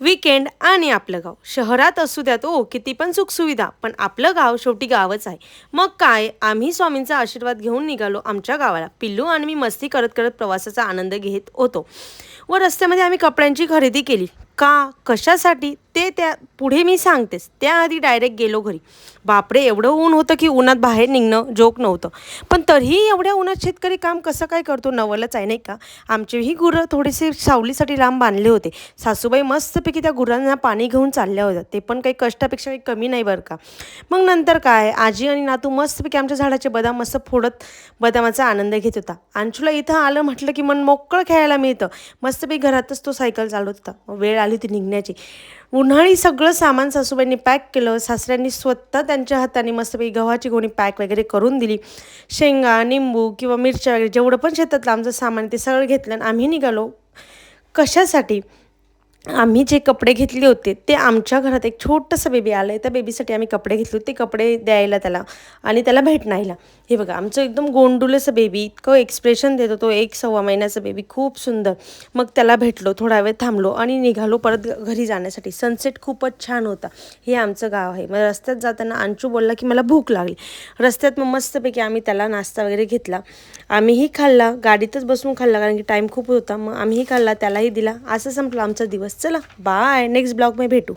Weekend आणि आपलं गाव शहरात असू द्यात ओ किती पण सुखसुविधा, पण आपलं गाव शेवटी गावच आहे. मग काय, आम्ही स्वामींचा आशीर्वाद घेऊन निघालो आमच्या गावाला. पिल्लू आणि मी मस्ती करत करत प्रवासाचा आनंद घेत होतो व रस्त्यामध्ये आम्ही कपड्यांची खरेदी केली. का कशासाठी ते त्या पुढे मी सांगतेच, त्याआधी डायरेक्ट गेलो घरी. बापरे, एवढं ऊन होतं की उन्हात बाहेर निघणं जोक नव्हतं. पण तरीही एवढ्या उन्हात शेतकरी काम कसं काय करतो, नवलच आहे नाही का. आमचेही गुरं थोडेसे सावलीसाठी लांब बांधले होते. सासूबाई मस्तपैकी त्या गुरांना पाणी घेऊन चालल्या होत्या. ते पण काही कष्टापेक्षा काही कमी नाही बरं का. मग नंतर काय, आजी आणि नातू मस्तपैकी आमच्या झाडाचे बदाम मस्त फोडत बदामाचा आनंद घेत होता. अंशूला इथं आलं म्हटलं की मन मोकळं खेळायला मिळतं. मस्तपैकी घरातच तो सायकल चालवत होता. वेळ आली होती निघण्याची. उन्हाळी सगळं सामान सासूबाईंनी पॅक केलं. सासऱ्यांनी स्वतः त्यांच्या हाताने मस्तपैकी गव्हाची गोणी पॅक वगैरे करून दिली. शेंगा, निंबू किंवा मिरच्या वगैरे जेवढं पण शेतातलं आमचं सामान ते सगळं घेतलं आणि आम्ही निघालो. कशासाठी, आम्ही जे कपडे घेतले होते ते आमच्या घरात एक छोटंसं बेबी आलं आहे. त्या बेबीसाठी आम्ही कपडे घेतले होते. ते कपडे द्यायला त्याला आणि त्याला भेटण्याला. हे बघा, आमचं एकदम गोंडुलेचं बेबी, इतकं एक्सप्रेशन देत होतो. 1-1.25 महिन्याचा बेबी, खूप सुंदर. मग त्याला भेटलो, थोडा वेळ थांबलो आणि निघालो परत घरी जाण्यासाठी. सनसेट खूपच छान होता. हे आमचं गाव आहे. मग रस्त्यात जाताना अंशू बोलला की मला भूक लागली. रस्त्यात मग मस्तपैकी आम्ही त्याला नाश्ता वगैरे घेतला. आम्हीही खाल्ला, गाडीतच बसून खाल्ला कारण की टाईम खूप होता. मग आम्हीही खाल्ला, त्यालाही दिला. असं संपला आमचा दिवस. चला बाय, नेक्स्ट ब्लॉग मध्ये भेटू.